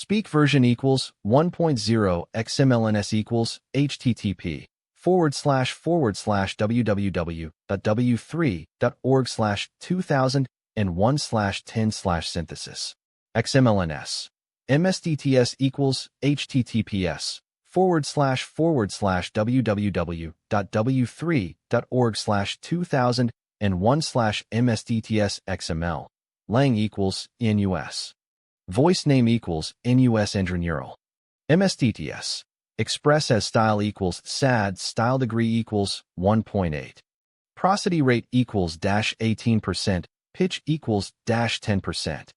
Speak version equals 1.0 XMLNS equals http://www.w3.org/2001/10/synthesis. XMLNS. MSDTS equals https://www.w3.org/2001/MSDTS Lang equals NUS. Voice name equals NUS Neural. MSDTS. Express as style equals SAD. Style degree equals 1.8. Prosody rate equals -18%. Pitch equals -10%.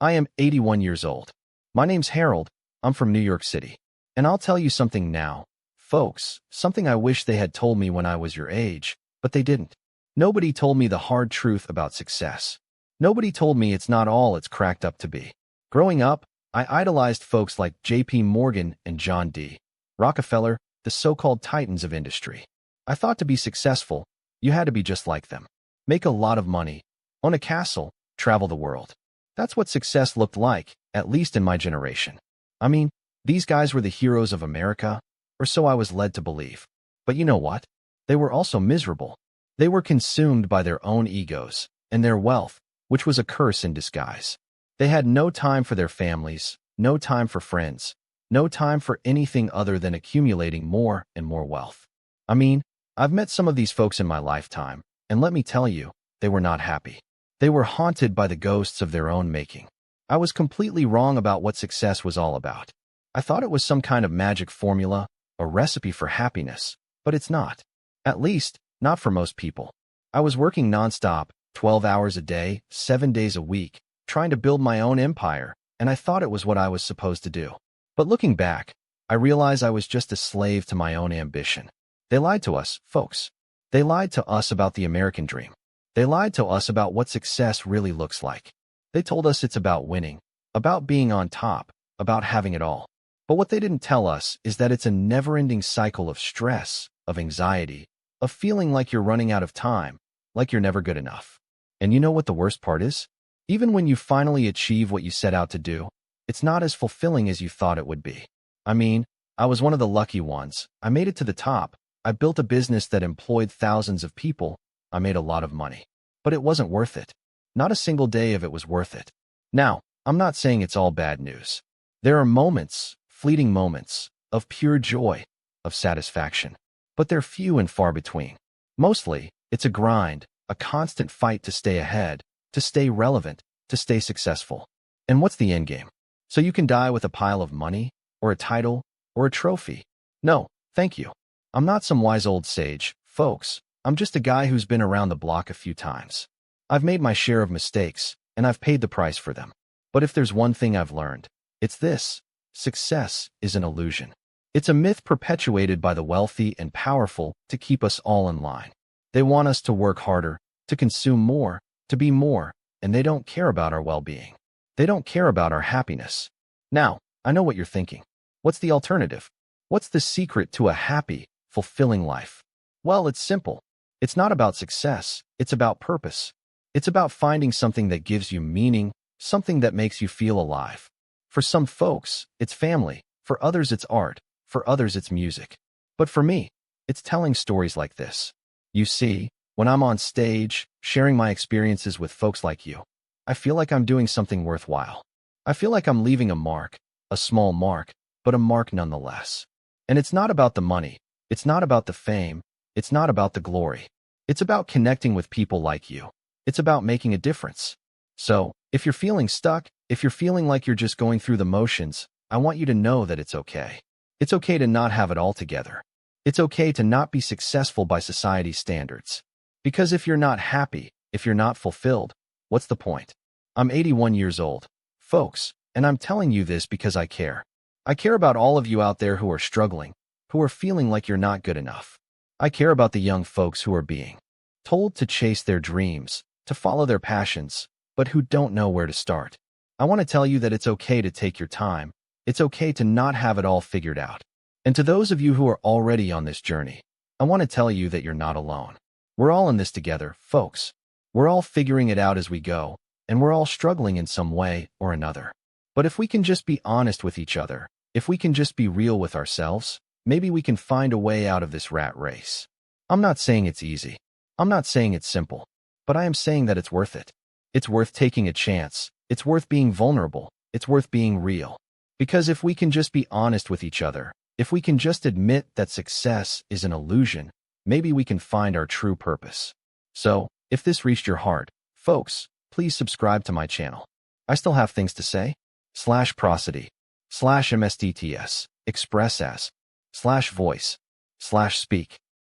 I am 81 years old. My name's Harold. I'm from New York City. And I'll tell you something now, folks, something I wish they had told me when I was your age, but they didn't. Nobody told me the hard truth about success. Nobody told me it's not all it's cracked up to be. Growing up, I idolized folks like J.P. Morgan and John D. Rockefeller, the so-called titans of industry. I thought to be successful, you had to be just like them. Make a lot of money, own a castle, travel the world. That's what success looked like, at least in my generation. I mean, these guys were the heroes of America, or so I was led to believe. But you know what? They were also miserable. They were consumed by their own egos and their wealth, which was a curse in disguise. They had no time for their families, no time for friends, no time for anything other than accumulating more and more wealth. I mean, I've met some of these folks in my lifetime, and let me tell you, they were not happy. They were haunted by the ghosts of their own making. I was completely wrong about what success was all about. I thought it was some kind of magic formula, a recipe for happiness, but it's not. At least, not for most people. I was working nonstop, 12 hours a day, 7 days a week, trying to build my own empire, and I thought it was what I was supposed to do. But looking back, I realized I was just a slave to my own ambition. They lied to us, folks. They lied to us about the American dream. They lied to us about what success really looks like. They told us it's about winning, about being on top, about having it all. But what they didn't tell us is that it's a never-ending cycle of stress, of anxiety, of feeling like you're running out of time, like you're never good enough. And you know what the worst part is? Even when you finally achieve what you set out to do, it's not as fulfilling as you thought it would be. I mean, I was one of the lucky ones. I made it to the top. I built a business that employed thousands of people. I made a lot of money. But it wasn't worth it. Not a single day of it was worth it. Now, I'm not saying it's all bad news. There are moments, fleeting moments, of pure joy, of satisfaction. But they're few and far between. Mostly, it's a grind, a constant fight to stay ahead, to stay relevant, to stay successful. And what's the end game? So you can die with a pile of money, or a title, or a trophy? No, thank you. I'm not some wise old sage, folks. I'm just a guy who's been around the block a few times. I've made my share of mistakes, and I've paid the price for them. But if there's one thing I've learned, it's this: success is an illusion. It's a myth perpetuated by the wealthy and powerful to keep us all in line. They want us to work harder, to consume more, to be more, and they don't care about our well-being. They don't care about our happiness. Now, I know what you're thinking. What's the alternative? What's the secret to a happy, fulfilling life? Well, it's simple. It's not about success. It's about purpose. It's about finding something that gives you meaning, something that makes you feel alive. For some folks, it's family. For others, it's art. For others, it's music. But for me, it's telling stories like this. You see, when I'm on stage, sharing my experiences with folks like you, I feel like I'm doing something worthwhile. I feel like I'm leaving a mark, a small mark, but a mark nonetheless. And it's not about the money. It's not about the fame. It's not about the glory. It's about connecting with people like you. It's about making a difference. So, if you're feeling stuck, if you're feeling like you're just going through the motions, I want you to know that it's okay. It's okay to not have it all together. It's okay to not be successful by society's standards. Because if you're not happy, if you're not fulfilled, what's the point? I'm 81 years old, folks, and I'm telling you this because I care. I care about all of you out there who are struggling, who are feeling like you're not good enough. I care about the young folks who are being told to chase their dreams, to follow their passions, but who don't know where to start. I want to tell you that it's okay to take your time. It's okay to not have it all figured out. And to those of you who are already on this journey, I want to tell you that you're not alone. We're all in this together, folks. We're all figuring it out as we go, and we're all struggling in some way or another. But if we can just be honest with each other, if we can just be real with ourselves, maybe we can find a way out of this rat race. I'm not saying it's easy. I'm not saying it's simple. But I am saying that it's worth it. It's worth taking a chance. It's worth being vulnerable. It's worth being real. Because if we can just be honest with each other, if we can just admit that success is an illusion, maybe we can find our true purpose. So, if this reached your heart, folks, please subscribe to my channel. I still have things to say. /prosody, /mstts, express as, /voice, /speak.